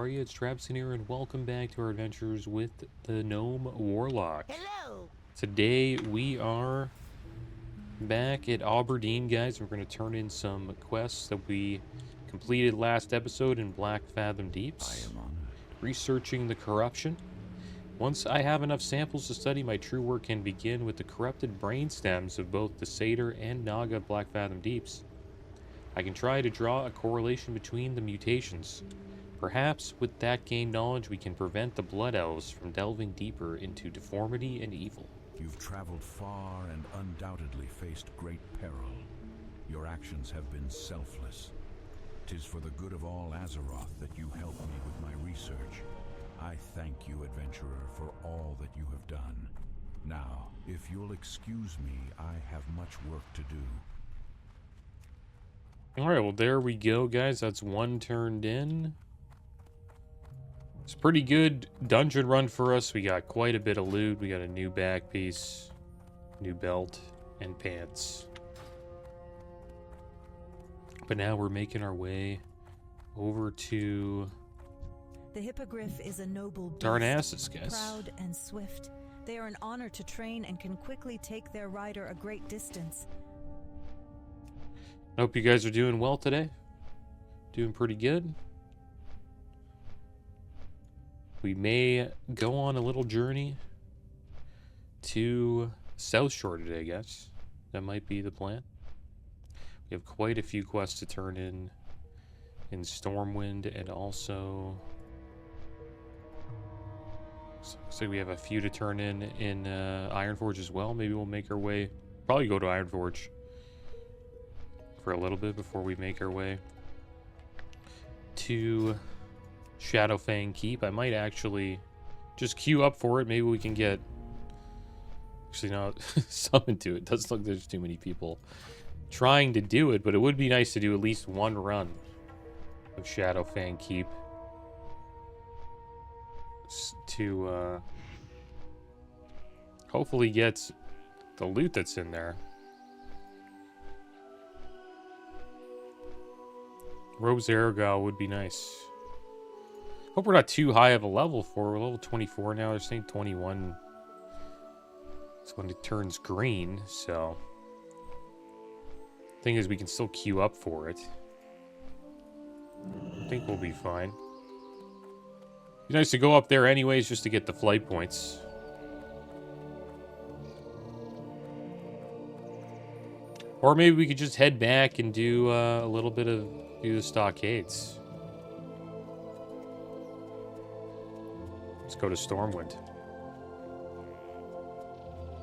are you? It's Traviseen here, and welcome back to our adventures with the Gnome Warlock. Hello! Today we are back at Aberdeen, guys. We're going to turn in some quests that we completed last episode in Black Fathom Deeps. I am honored. Researching the corruption. Once I have enough samples to study, my true work can begin with the corrupted brain stems of both the Satyr and Naga of Black Fathom Deeps. I can try to draw a correlation between the mutations. Perhaps with that gained knowledge we can prevent the Blood Elves from delving deeper into deformity and evil. You've traveled far and undoubtedly faced great peril. Your actions have been selfless. 'Tis for the good of all Azeroth that you help me with my research. I thank you, adventurer, for all that you have done. Now, if you'll excuse me, I have much work to do. Alright, well there we go, guys. That's one turned in. It's a pretty good dungeon run for us. We got quite a bit of loot. We got a new back piece, new belt, and pants. But now we're making our way over to The Hippogriff is a noble beast, Narcissus, guys. proud and swift. They are an honor to train and can quickly take their rider a great distance. I hope you guys are doing well today. Doing pretty good. We may go on a little journey to South Shore today, guys. That might be the plan. We have quite a few quests to turn in Stormwind, and also looks like we have a few to turn in Ironforge as well. Maybe we'll make our way, probably go to Ironforge for a little bit before we make our way to Shadowfang Keep. I might actually just queue up for it. Maybe we can get actually not summoned to it. Doesn't look like there's too many people trying to do it, but it would be nice to do at least one run of Shadowfang Keep to hopefully get the loot that's in there. Rose Aragal would be nice. Hope we're not too high of a level for. We're level 24 now. They're saying 21. It's when it turns green, so thing is we can still queue up for it. I think we'll be fine. Be nice to go up there anyways just to get the flight points. Or maybe we could just head back and do a little bit of the stockades. Let's go to Stormwind.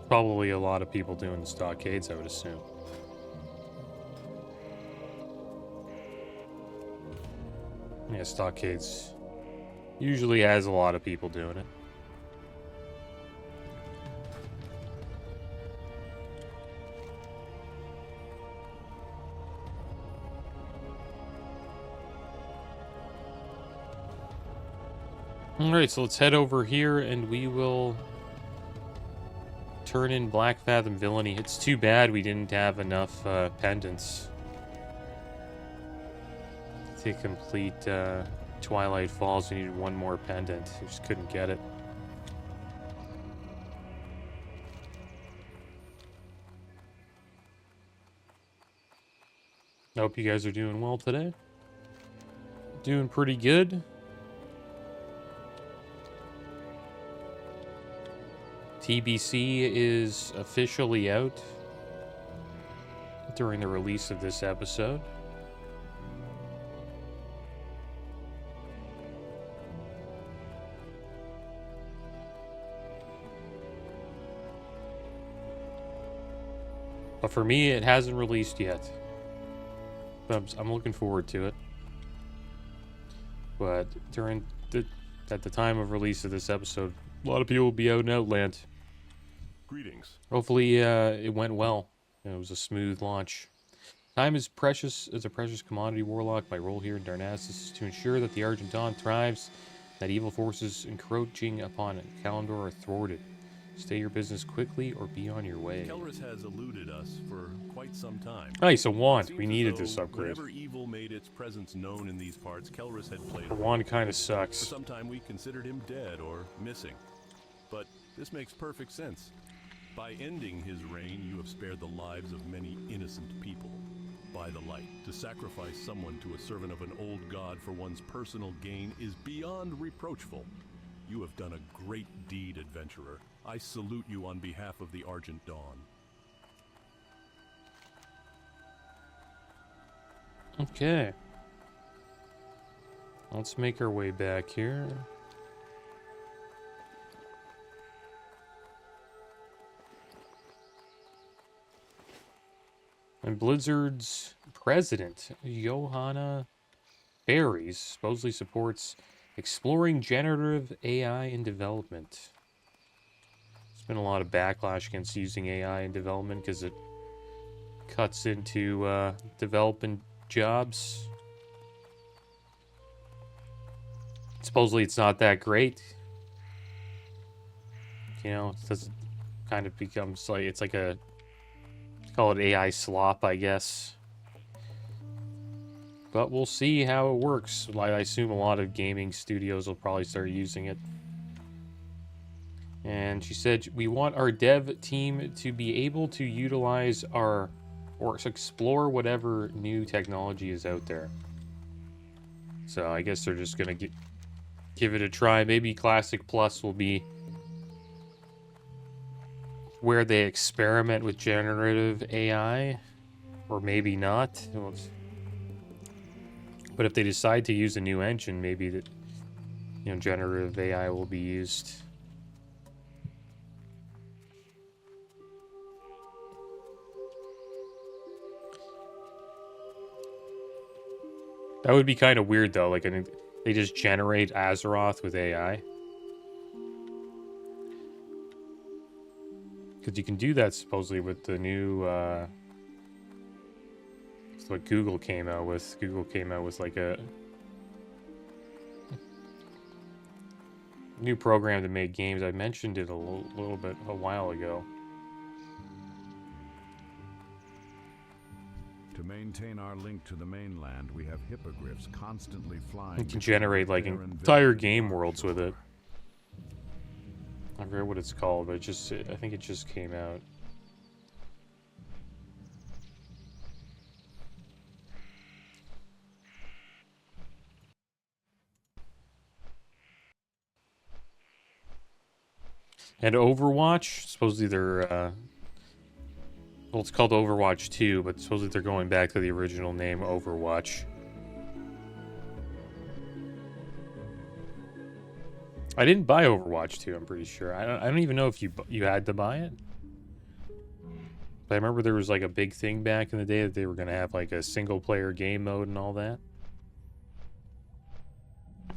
Probably a lot of people doing the stockades, I would assume. Yeah, stockades usually has a lot of people doing it. Alright, so let's head over here and we will turn in Black Fathom Villainy. It's too bad we didn't have enough pendants to complete Twilight Falls. We needed one more pendant. We just couldn't get it. I hope you guys are doing well today. Doing pretty good. TBC is officially out during the release of this episode. But for me, it hasn't released yet. But I'm looking forward to it. But at the time of release of this episode, a lot of people will be out in Outland. Greetings. Hopefully it went well. It was a smooth launch. Time is precious as a precious commodity, Warlock. My role here in Narcissus is to ensure that the Argent Dawn thrives, that evil forces encroaching upon Kalimdor are thwarted. Stay your business quickly or be on your way. Kelris has eluded us for quite some time. Nice, a wand. Seems We as needed though this upgrade. Whenever evil made its presence known in these parts, Kelris had played The a wand kind of For sucks. some time we considered him dead or missing. But this makes perfect sense. By ending his reign, you have spared the lives of many innocent people. By the light, to sacrifice someone to a servant of an old god for one's personal gain is beyond reproachful. You have done a great deed, adventurer. I salute you on behalf of the Argent Dawn. Okay. Let's make our way back here. And Blizzard's president, Johanna Berries, supposedly supports exploring generative AI in development. There's been a lot of backlash against using AI in development because it cuts into development jobs. Supposedly it's not that great. You know, it doesn't kind of becomes like, it's like a, call it AI slop, I guess. But we'll see how it works. I assume a lot of gaming studios will probably start using it. And she said, we want our dev team to be able to utilize our, or explore whatever new technology is out there. So I guess they're just going to give it a try. Maybe Classic Plus will be where they experiment with generative AI, or maybe not. But if they decide to use a new engine, maybe that, you know, generative AI will be used. That would be kind of weird though, like they just generate Azeroth with AI. Because you can do that supposedly with the new, it's what Google came out with. Google came out with like a new program to make games. I mentioned it a little bit a while ago. To maintain our link to the mainland, we have hippogriffs constantly flying. You can generate like entire game worlds with it. I forget what it's called, but I think it just came out. And Overwatch, supposedly they're, well, it's called Overwatch 2, but supposedly they're going back to the original name, Overwatch. I didn't buy Overwatch 2, I'm pretty sure. I don't even know if you had to buy it. But I remember there was like a big thing back in the day that they were going to have like a single-player game mode and all that.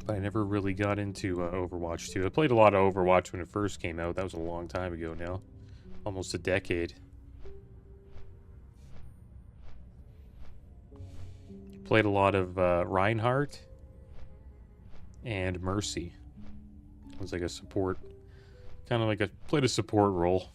But I never really got into Overwatch 2. I played a lot of Overwatch when it first came out. That was a long time ago now. Almost a decade. Played a lot of Reinhardt and Mercy. It was like a support, kind of like played a support role.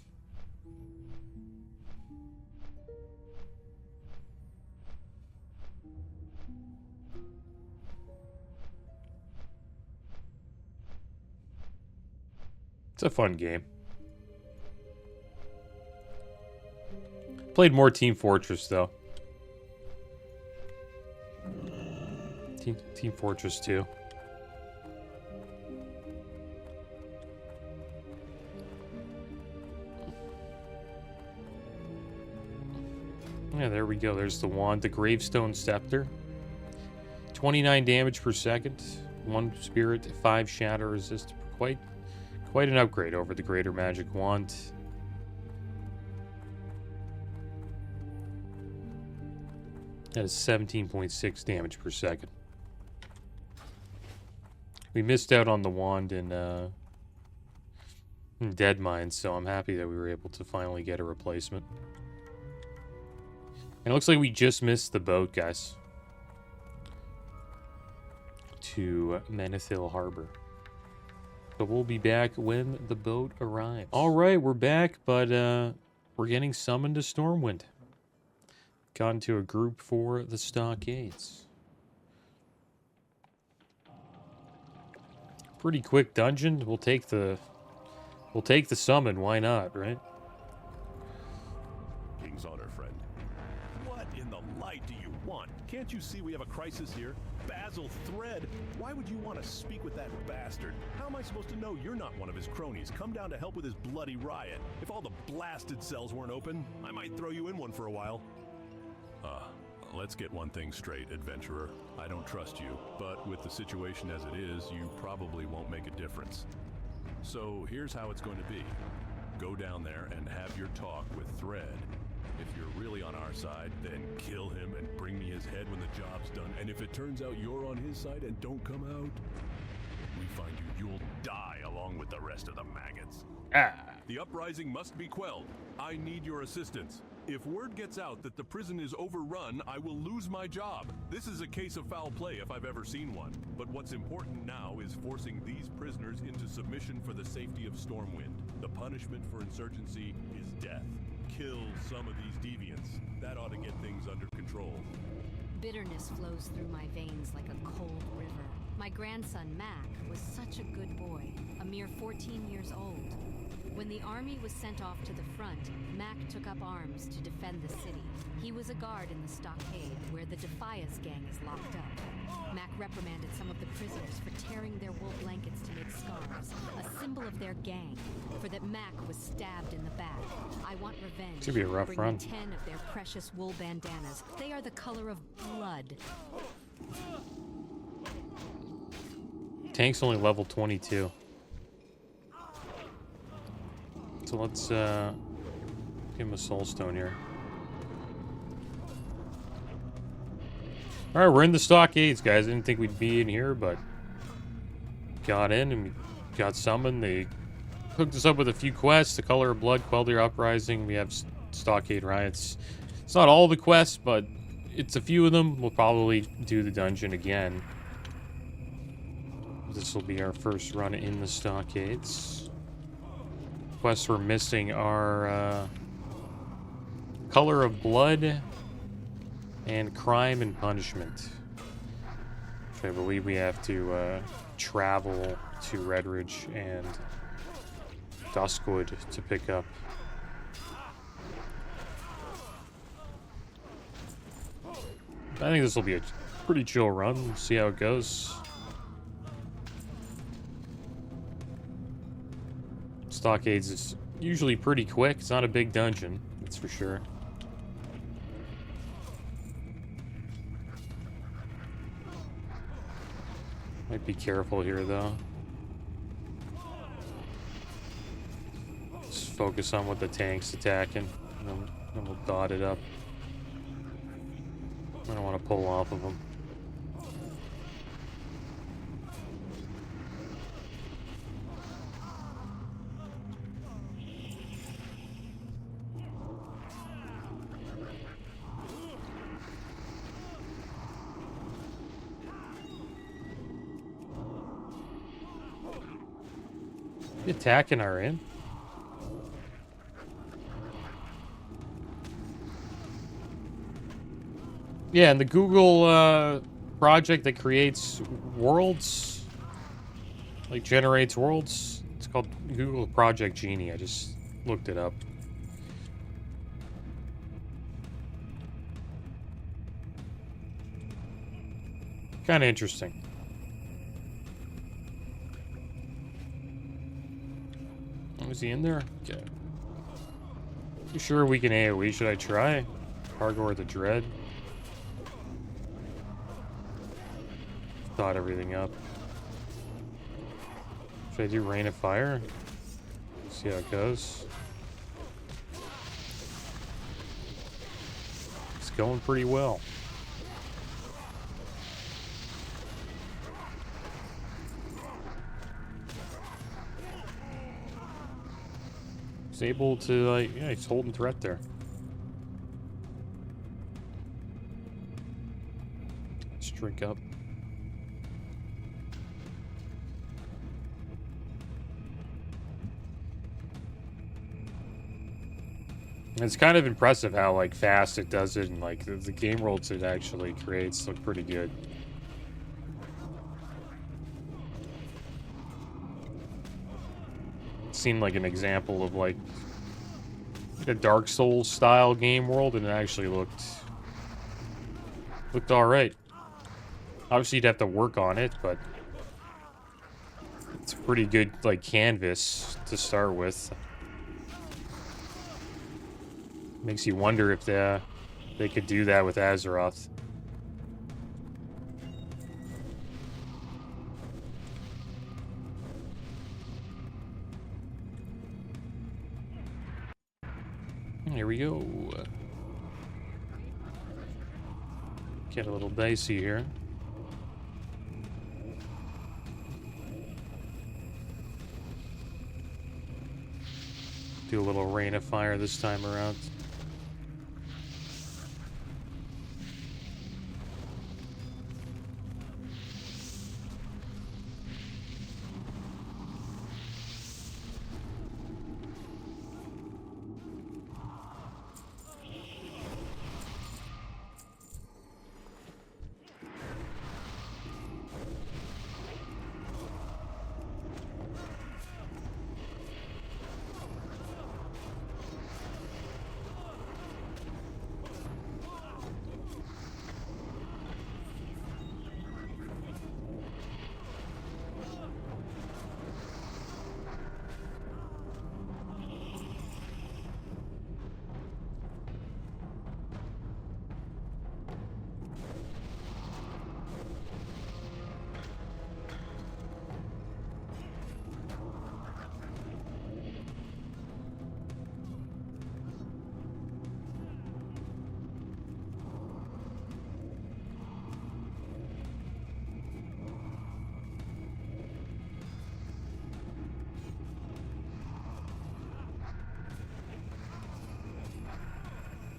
It's a fun game. Played more Team Fortress though. Team Fortress 2. Yeah, there we go. There's the wand, the Gravestone Scepter. 29 damage per second, 1 spirit, 5 shatter resist. Quite an upgrade over the Greater Magic Wand. That is 17.6 damage per second. We missed out on the wand in Dead Mines, so I'm happy that we were able to finally get a replacement. And it looks like we just missed the boat, guys. To Menethil Harbor. But we'll be back when the boat arrives. All right, we're back, but we're getting summoned to Stormwind. Got into a group for the Stockades. Pretty quick dungeon. We'll take the summon. Why not, right? King's honor, friend. What in the light do you want? Can't you see we have a crisis here? Basil Thread! Why would you want to speak with that bastard? How am I supposed to know you're not one of his cronies? Come down to help with his bloody riot. If all the blasted cells weren't open, I might throw you in one for a while. Let's get one thing straight, adventurer. I don't trust you, but with the situation as it is, you probably won't make a difference. So here's how it's going to be. Go down there and have your talk with Thread. If you're really on our side, then kill him and bring me his head when the job's done. And if it turns out you're on his side and don't come out, when we find you, you'll die along with the rest of the maggots. The uprising must be quelled. I need your assistance. If word gets out that the prison is overrun, I will lose my job. This is a case of foul play if I've ever seen one. But what's important now is forcing these prisoners into submission for the safety of Stormwind. The punishment for insurgency is death. Kill some of these deviants. That ought to get things under control. Bitterness flows through my veins like a cold river. My grandson, Mac, was such a good boy, a mere 14 years old. When the army was sent off to the front, Mac took up arms to defend the city. He was a guard in the stockade, where the Defias gang is locked up. Mac reprimanded some of the prisoners for tearing their wool blankets to make scarves, a symbol of their gang, for that Mac was stabbed in the back. I want revenge. It's gonna be a rough Bring run. 10 of their precious wool bandanas. They are the color of blood. Tank's only level 22. So let's give him a soul stone here. Alright, we're in the stockades, guys. I didn't think we'd be in here, but got in and we got summoned. They hooked us up with a few quests. The Color of Blood, Quell Their Uprising. We have stockade riots. It's not all the quests, but it's a few of them. We'll probably do the dungeon again. This will be our first run in the stockades. Quests we're missing are Color of Blood and Crime and Punishment. Which I believe we have to travel to Redridge and Duskwood to pick up. I think this will be a pretty chill run. We'll see how it goes. Stockades is usually pretty quick. It's not a big dungeon, that's for sure. Might be careful here, though. Just focus on what the tank's attacking, and then we'll dot it up. I don't want to pull off of them. Attacking our in. Yeah, and the Google project that creates worlds, like generates worlds, it's called Google Project Genie. I just looked it up. Kind of interesting. Is he in there? Okay. You sure we can AoE? Should I try? Cargor the Dread. Thought everything up. Should I do Rain of Fire? See how it goes. It's going pretty well. He's able to, like, yeah, he's holding threat there. Let's drink up. It's kind of impressive how like fast it does it, and like the game worlds it actually creates look pretty good. It seemed like an example of like a Dark Souls style game world, and it actually looked all right. Obviously, you'd have to work on it, but it's a pretty good like canvas to start with. Makes you wonder if they could do that with Azeroth. Here we go. Get a little dicey here. Do a little rain of fire this time around.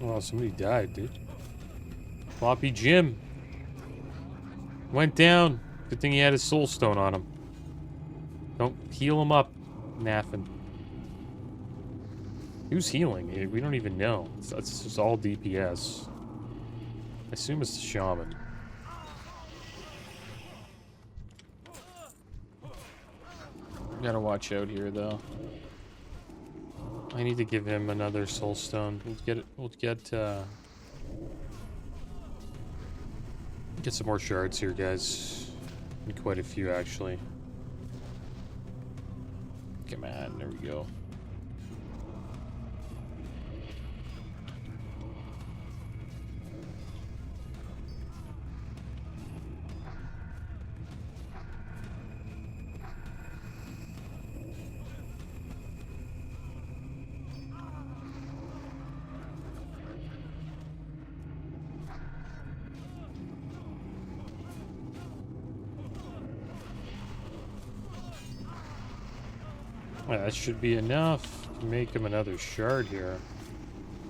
Well, somebody died, dude. Floppy Jim went down. Good thing he had his soul stone on him. Don't heal him up, Naffin. Who's healing? We don't even know. It's just all DPS. I assume it's the shaman. Gotta watch out here, though. I need to give him another soul stone. We'll get some more shards here, guys. And quite a few, actually. Come on, there we go. Well, that should be enough to make him another shard here.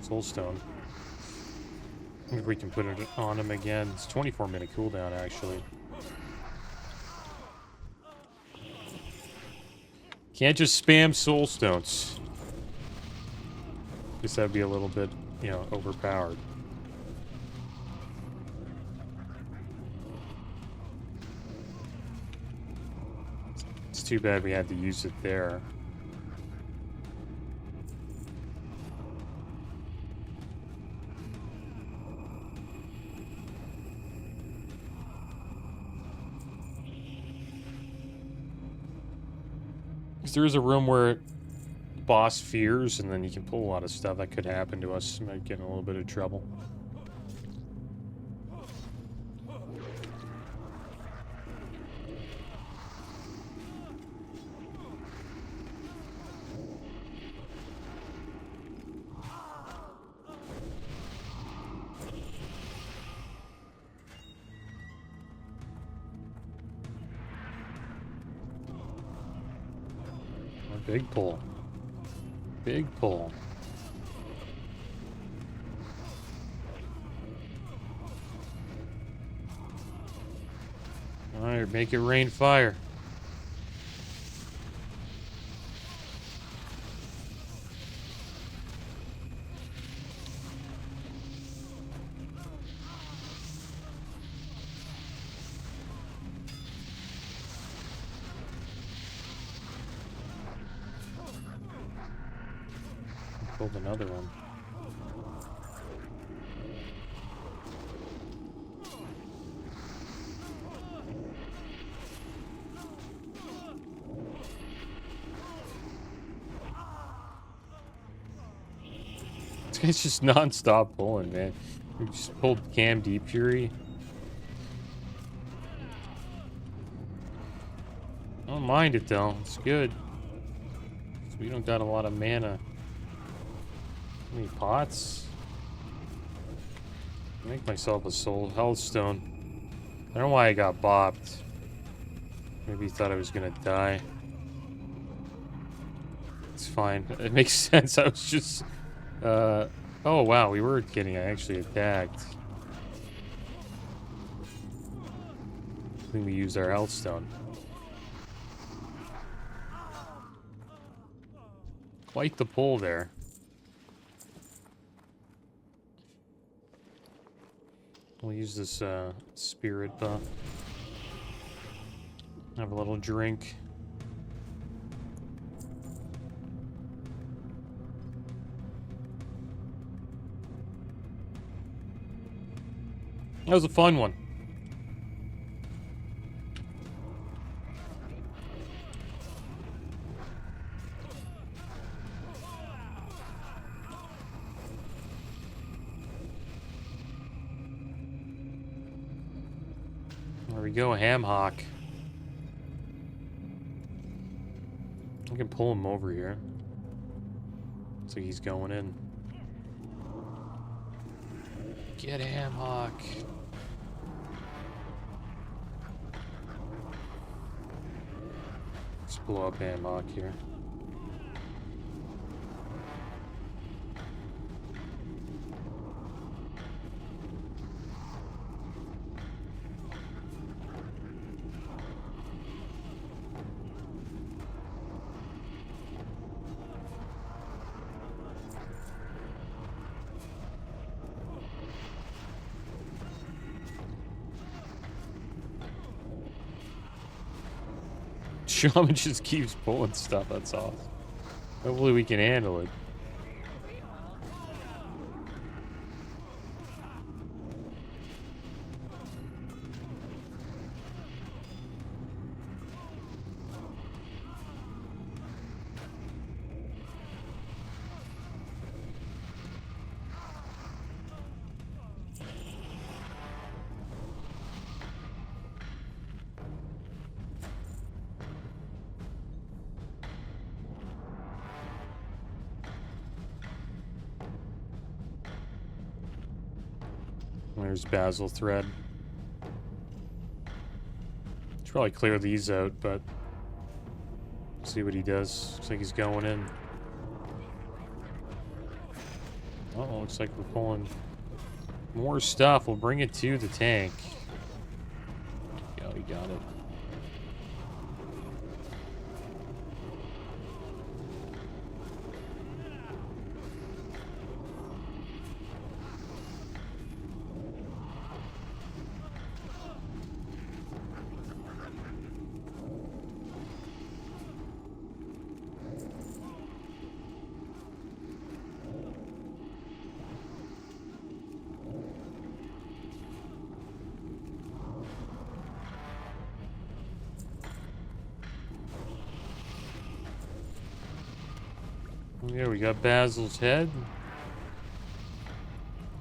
Soulstone. If we can put it on him again. It's 24-minute cooldown, actually. Can't just spam soulstones. Guess that'd be a little bit, you know, overpowered. It's too bad we had to use it there. There is a room where boss fears, and then you can pull a lot of stuff that could happen to us. Might get in a little bit of trouble. Big pull. Big pull. Alright, make it rain fire. Build another one. This guy's just non-stop pulling, man. We just pulled Cam Deep Fury. I don't mind it though. It's good. We don't got a lot of mana. How many pots? I'll make myself a soul health stone. I don't know why I got bopped. Maybe he thought I was gonna die. It's fine. It makes sense. I was just oh wow, we were getting actually attacked. I think we used our health stone. Quite the pull there. We'll use this spirit buff. Have a little drink. That was a fun one. There we go, Ham Hawk. I can pull him over here. Looks like he's going in. Get Ham Hawk. Let's blow up Ham Hawk here. Shaman just keeps pulling stuff. That's awesome. Hopefully we can handle it. There's Basil Thread. Should probably clear these out, but see what he does. Looks like he's going in. Oh, looks like we're pulling more stuff. We'll bring it to the tank. Yeah, we got it. Yeah, we got Basil's head.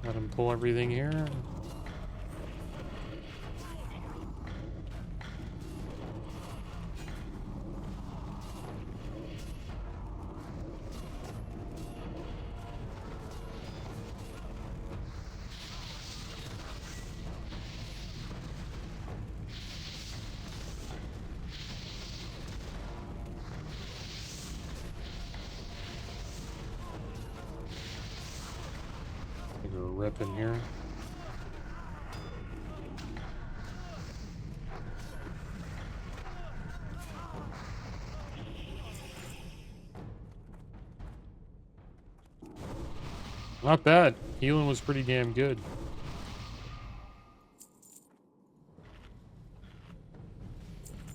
Let him pull everything here. Rip in here. Not bad. Healing was pretty damn good.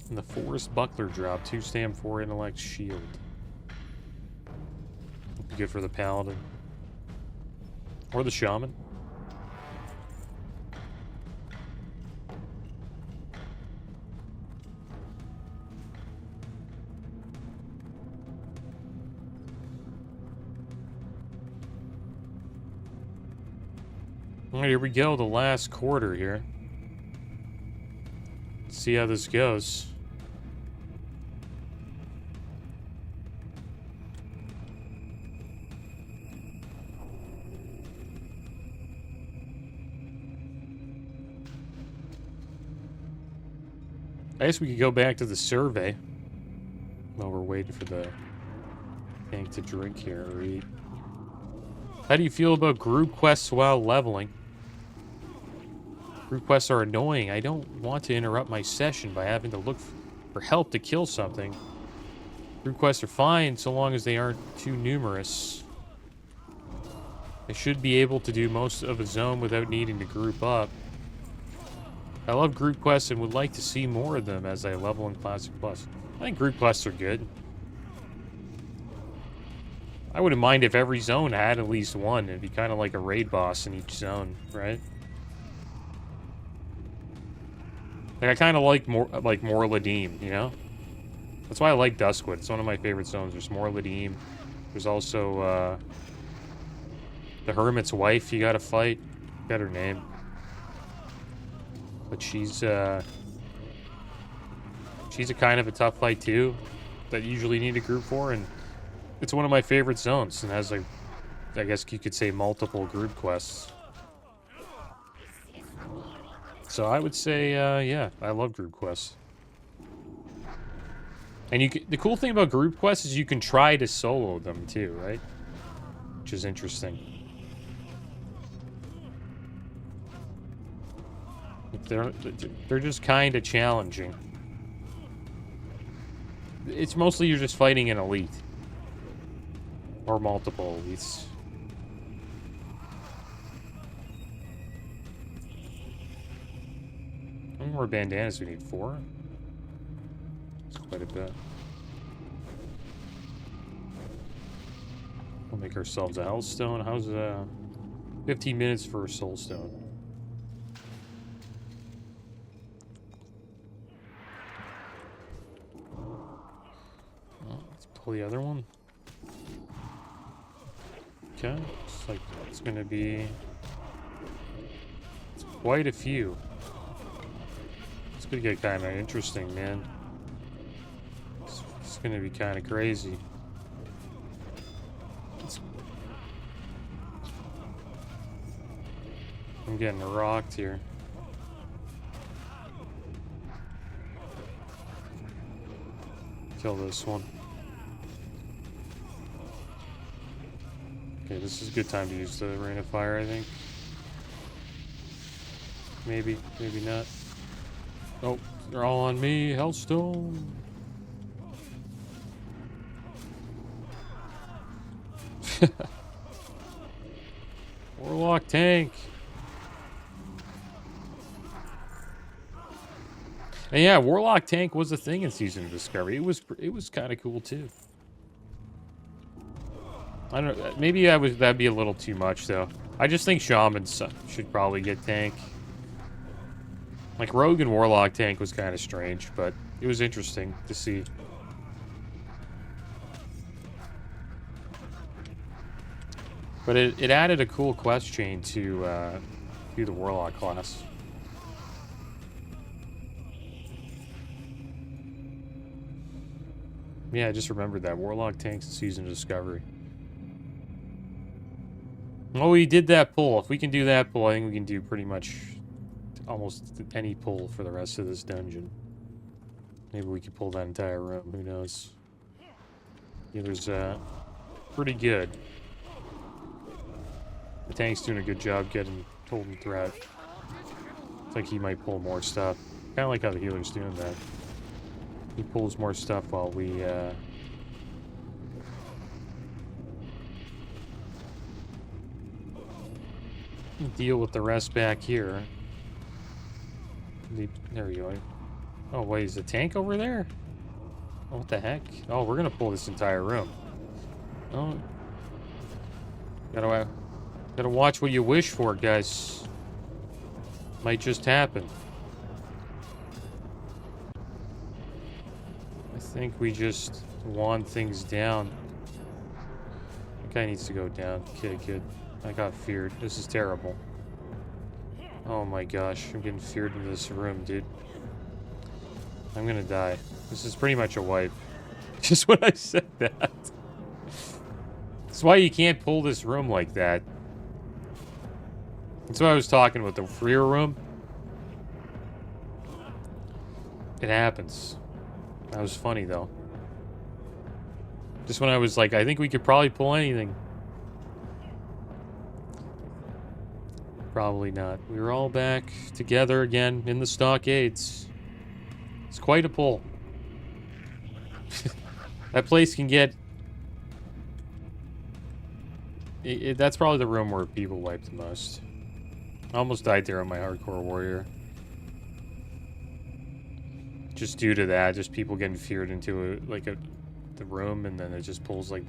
And the Forest Buckler drop, 2 stam, 4 intellect, shield. be good for the paladin. Or the shaman. Alright, here we go, the last quarter here. Let's see how this goes. I guess we could go back to the survey while we're waiting for the tank to drink here or eat. How do you feel about group quests while leveling? Group quests are annoying. I don't want to interrupt my session by having to look for help to kill something. Group quests are fine so long as they aren't too numerous. I should be able to do most of a zone without needing to group up. I love group quests and would like to see more of them as I level in Classic Plus. I think group quests are good. I wouldn't mind if every zone had at least one. It'd be kind of like a raid boss in each zone, right? Like, I kind of like more Ladim, you know? That's why I like Duskwood. It's one of my favorite zones. There's more Ladim. There's also, the Hermit's wife you gotta fight. Got her name. But she's a kind of a tough fight, too. That you usually need a group for, and it's one of my favorite zones, and has, like, I guess you could say multiple group quests. So I would say, yeah, I love group quests. And the cool thing about group quests is you can try to solo them too, right? Which is interesting. They're just kind of challenging. It's mostly you're just fighting an elite. Or multiple elites. How many more bandanas do we need? 4? That's quite a bit. We'll make ourselves a hellstone. How's 15 minutes for a soulstone? Let's pull the other one. Okay, looks like it's gonna be quite a few. It's gonna get kind of interesting, man. It's gonna be kind of crazy. I'm getting rocked here. Kill this one. Okay, this is a good time to use the Rain of Fire, I think. Maybe, maybe not. Oh, they're all on me. Hellstone. Warlock tank. And yeah, Warlock tank was a thing in Season of Discovery. It was kind of cool too. I don't know. Maybe that'd be a little too much though. I just think Shamans should probably get tank. Like, Rogue and Warlock tank was kind of strange, but it was interesting to see. But it added a cool quest chain to the Warlock class. Yeah, I just remembered that. Warlock tanks in Season of Discovery. Oh, we did that pull. If we can do that pull, I think we can do pretty much almost any pull for the rest of this dungeon. Maybe we could pull that entire room. Who knows? Healer's pretty good. The tank's doing a good job holding threat. It's like he might pull more stuff. Kind of like how the healer's doing that. He pulls more stuff while we deal with the rest back here. There we go. Oh, wait, is the tank over there? Oh, what the heck? Oh, we're gonna pull this entire room. Oh, Gotta watch what you wish for, guys. Might just happen. I think we just wand things down. That guy needs to go down. Okay, good. I got feared. This is terrible. Oh my gosh, I'm getting feared into this room, dude. I'm gonna die. This is pretty much a wipe. Just when I said that. That's why you can't pull this room like that. That's why I was talking with the freer room. It happens. That was funny, though. Just when I was like, I think we could probably pull anything. Probably not. We were all back together again in the stockades. It's quite a pull. That place can get... that's probably the room where people wipe the most. I almost died there on my hardcore warrior. Just due to that, just people getting feared into the room, and then it just pulls like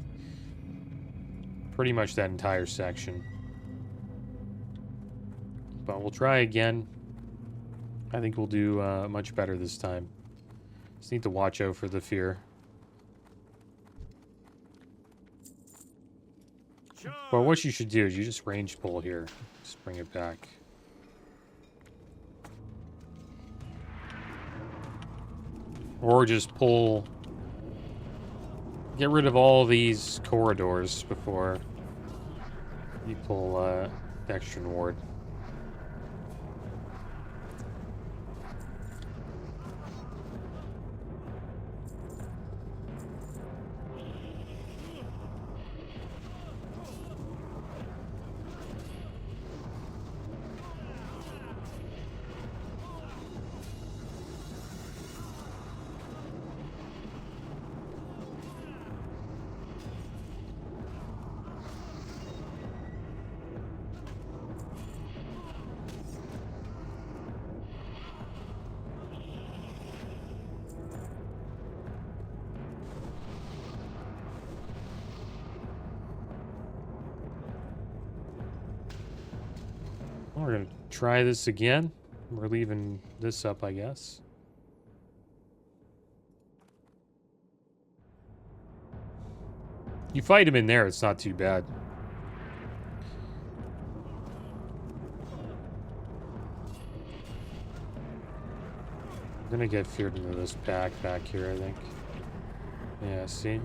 pretty much that entire section. But we'll try again. I think we'll do much better this time. Just need to watch out for the fear. Well, what you should do is you just range pull here. Just bring it back. Or just pull... get rid of all these corridors before you pull Dextran Ward. We're gonna try this again. We're leaving this up, I guess. You fight him in there, it's not too bad. I'm gonna get feared into this back here, I think. Yeah, see?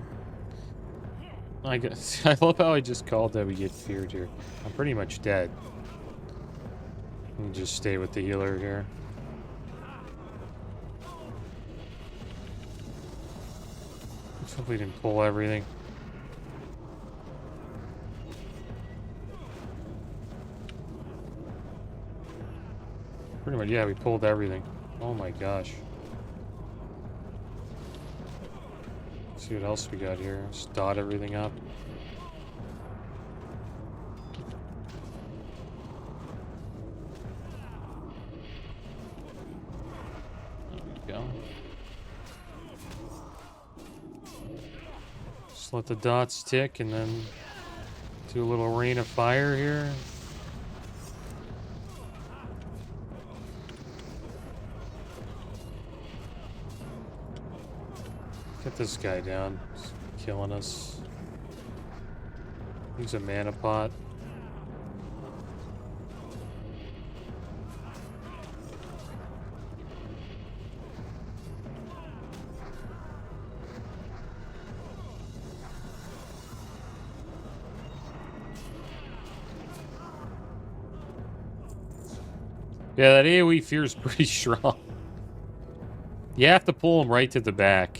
I guess I love how I just called that we get feared here. I'm pretty much dead. Let me just stay with the healer here. Let's hope we didn't pull everything. Pretty much, yeah, we pulled everything. Oh my gosh. Let's see what else we got here. Just dot everything up. Just let the dots tick and then do a little rain of fire here. Get this guy down. He's killing us. Use a mana pot. Yeah, that AoE fear is pretty strong. You have to pull him right to the back.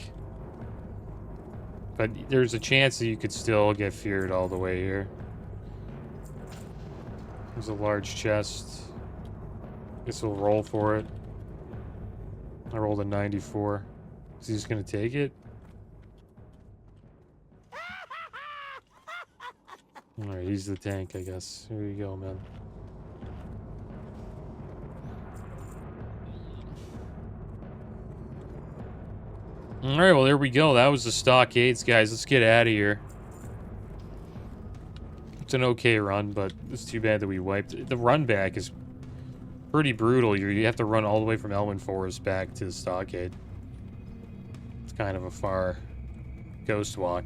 But there's a chance that you could still get feared all the way here. There's a large chest. Guess we'll roll for it. I rolled a 94. Is he just gonna take it? Alright, he's the tank, I guess. Here you go, man. Alright, well, there we go. That was the stockades, guys. Let's get out of here. It's an okay run, but it's too bad that we wiped. The run back is pretty brutal. You have to run all the way from Elwyn Forest back to the stockade. It's kind of a far ghost walk.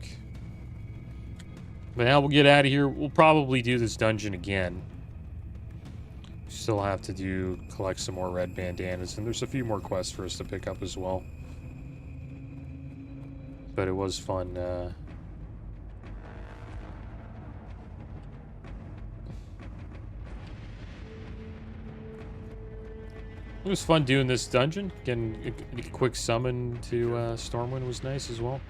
But now we'll get out of here. We'll probably do this dungeon again. Still have to collect some more red bandanas, and there's a few more quests for us to pick up as well. But it was fun. It was fun doing this dungeon. Getting a quick summon to Stormwind was nice as well.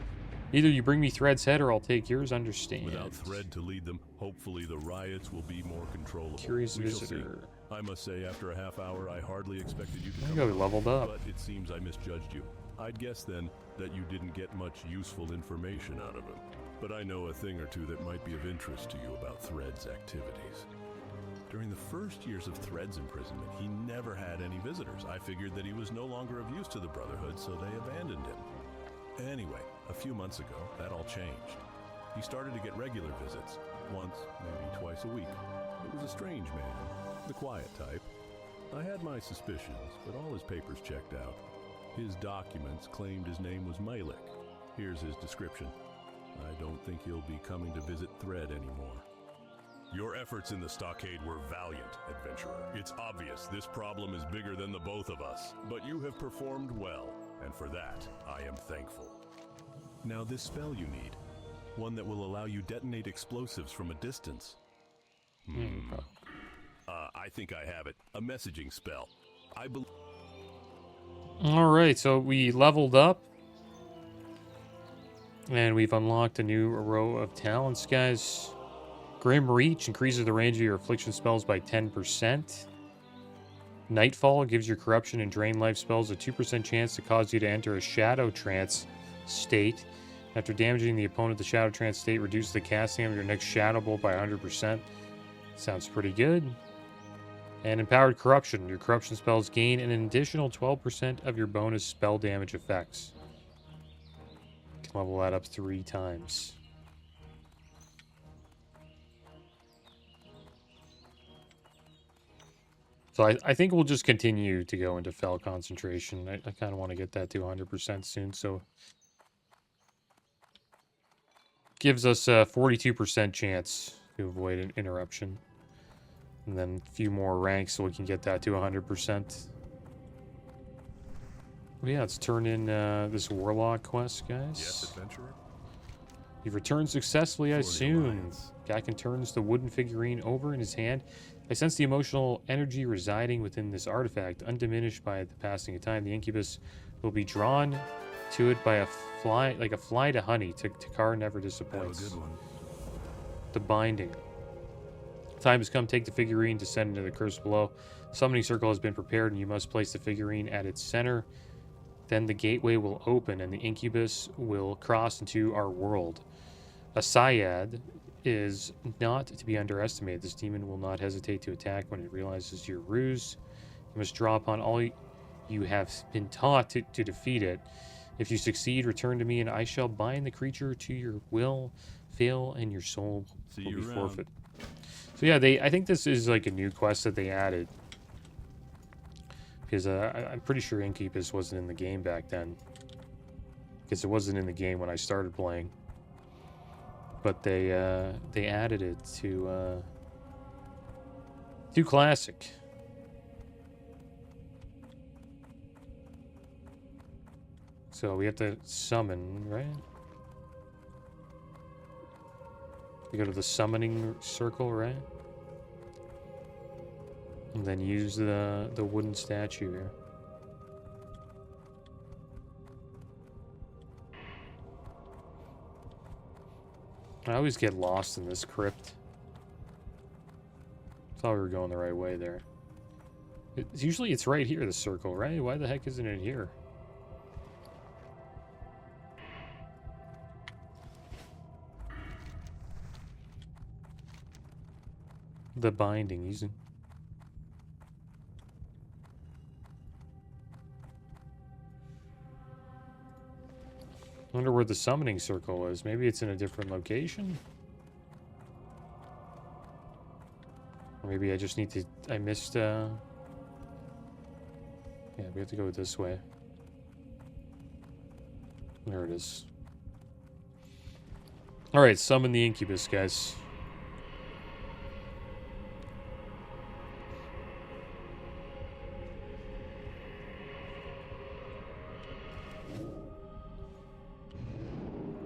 Either you bring me Thread's head or I'll take yours, understand. Without Thread to lead them, hopefully the riots will be more controllable. Curious We shall see. visitor. I must say, after a half hour, I hardly expected you to I come. think I leveled up. But it seems I misjudged you. I'd guess then that you didn't get much useful information out of him. But I know a thing or two that might be of interest to you about Thread's activities. During the first years of Thread's imprisonment, he never had any visitors. I figured that he was no longer of use to the Brotherhood, so they abandoned him. Anyway, a few months ago, that all changed. He started to get regular visits, once, maybe twice a week. It was a strange man, the quiet type. I had my suspicions, but all his papers checked out. His documents claimed his name was Malik. Here's his description. I don't think he'll be coming to visit Thread anymore. Your efforts in the stockade were valiant, adventurer. It's obvious this problem is bigger than the both of us, but you have performed well, and for that, I am thankful. Now this spell you need, one that will allow you detonate explosives from a distance. I think I have it. A messaging spell. Alright, so we leveled up. And we've unlocked a new row of talents, guys. Grim Reach increases the range of your affliction spells by 10%. Nightfall gives your corruption and drain life spells a 2% chance to cause you to enter a shadow trance state. After damaging the opponent, the shadow trance state reduces the casting of your next shadow bolt by 100%. Sounds pretty good. And Empowered Corruption. Your corruption spells gain an additional 12% of your bonus spell damage effects. Can level that up 3 times. So I think we'll just continue to go into Fel Concentration. I kind of want to get that to 100% soon, so... Gives us a 42% chance to avoid an interruption. And then a few more ranks so we can get that to 100%. Well, yeah, let's turn in this Warlock quest, guys. Yes, adventurer? You've returned successfully, I For the assume. Alliance. Gakken turns the wooden figurine over in his hand. I sense the emotional energy residing within this artifact, undiminished by the passing of time. The incubus will be drawn to it by a fly, like a fly to honey. Takar never disappoints. Have a good one. The binding. Time has come. Take the figurine, descend into the curse below. Summoning circle has been prepared, and you must place the figurine at its center. Then the gateway will open, and the incubus will cross into our world. A Syad is not to be underestimated. This demon will not hesitate to attack when it realizes your ruse. You must draw upon all you have been taught to defeat it. If you succeed, return to me, and I shall bind the creature to your will. Fail, and your soul See will you be around. forfeit. So yeah, I think this is like a new quest that they added. Because I'm pretty sure Incubus wasn't in the game back then. Because it wasn't in the game when I started playing. But they added it to Classic. So we have to summon, right? We go to the summoning circle, right? And then use the wooden statue here. I always get lost in this crypt. Thought we were going the right way there. Usually it's right here, the circle, right? Why the heck isn't it here? The binding, using... I wonder where the summoning circle is. Maybe it's in a different location? Or maybe I just need to... I missed... Yeah, we have to go this way. There it is. Alright, summon the incubus, guys.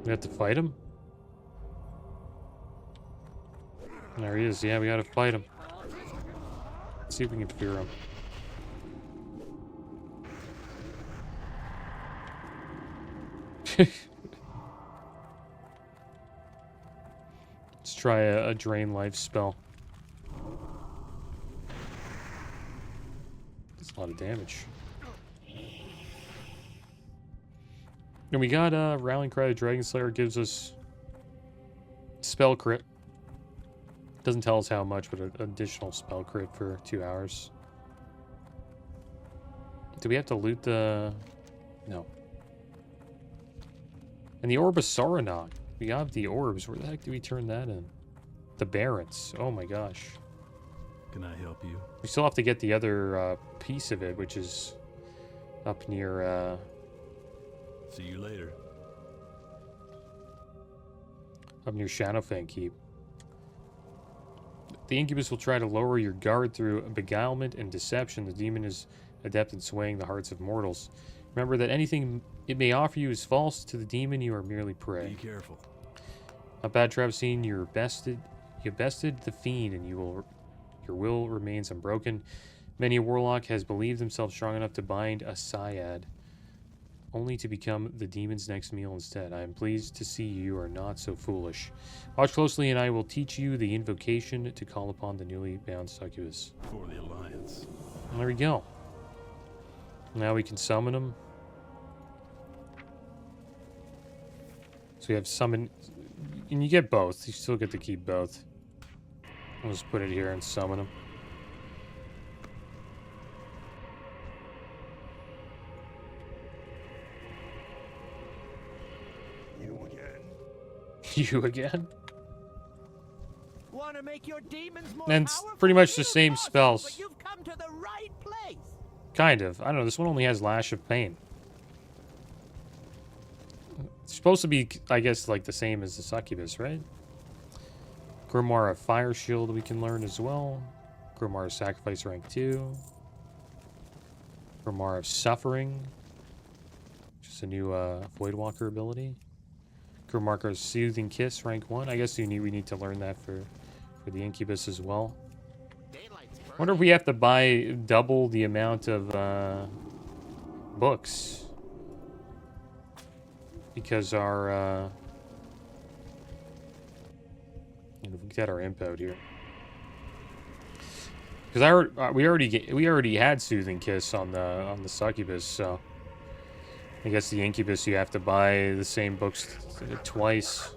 We have to fight him? There he is. Yeah, we gotta fight him. Let's see if we can fear him. Let's try a drain life spell. That's a lot of damage. And we got Rallying Cry. Dragon Slayer gives us spell crit. Doesn't tell us how much, but an additional spell crit for 2 hours. Do we have to loot the... No. And the Orb of Sarunog. We have the orbs. Where the heck do we turn that in? The Barrens. Oh my gosh. Can I help you? We still have to get the other piece of it, which is up near... See you later. Up near Shadowfang Keep. The incubus will try to lower your guard through beguilement and deception. The demon is adept in swaying the hearts of mortals. Remember that anything it may offer you is false. To the demon, you are merely prey. Be careful. Not bad, Traviseen. You bested the fiend, and your will remains unbroken. Many a warlock has believed himself strong enough to bind a Syad, only to become the demon's next meal instead. I am pleased to see you are not so foolish. Watch closely, and I will teach you the invocation to call upon the newly bound succubus. For the Alliance. There we go. Now we can summon him. So we have summon... And you get both. You still get to keep both. I'll just put it here and summon him. You again? Want to make your demons more And it's powerful? pretty much the You same must, spells. But you've come to the right place. Kind of. I don't know. This one only has Lash of Pain. It's supposed to be, I guess, like the same as the succubus, right? Grimoire of Fire Shield we can learn as well. Grimoire of Sacrifice rank 2. Grimoire of Suffering. Just a new Voidwalker ability. Grimoire of Soothing Kiss rank 1. I guess we need to learn that for the incubus as well. I wonder if we have to buy double the amount of books. Because our we get our imp out here. Because we already had Soothing Kiss on the succubus, so I guess the incubus you have to buy the same books twice.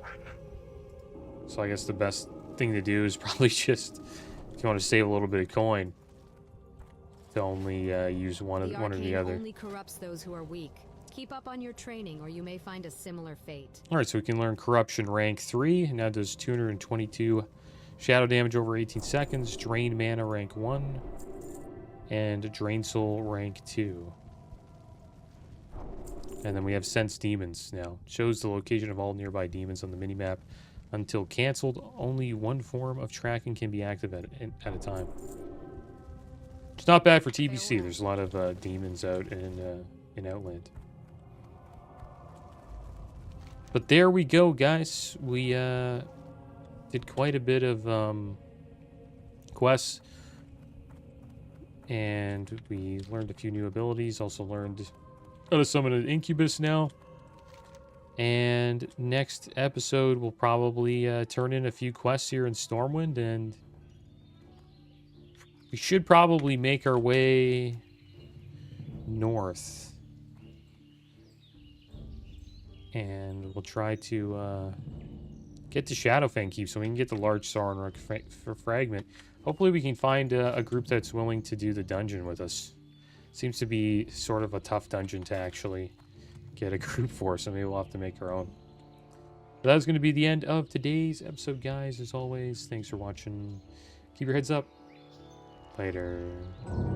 So I guess the best thing to do is probably just, if you want to save a little bit of coin, to only use one or the other. Only corrupts those who are weak. Keep up on your training, or you may find a similar fate. All right, so we can learn Corruption rank 3. Now does 222 shadow damage over 18 seconds. Drain mana rank 1, and Drain Soul rank 2. And then we have Sense Demons now. Shows the location of all nearby demons on the minimap. Until canceled, only one form of tracking can be active at a time. It's not bad for TBC. There's a lot of demons out in Outland. But there we go, guys. We did quite a bit of quests. And we learned a few new abilities. Also learned how to summon an incubus now. And next episode, we'll probably turn in a few quests here in Stormwind. And we should probably make our way north. And we'll try to get to Shadowfang Keep so we can get the large Sarunog fragment. Hopefully we can find a group that's willing to do the dungeon with us. Seems to be sort of a tough dungeon to actually get a group for, so maybe we'll have to make our own. But that's going to be the end of today's episode, guys. As always, thanks for watching. Keep your heads up. Later.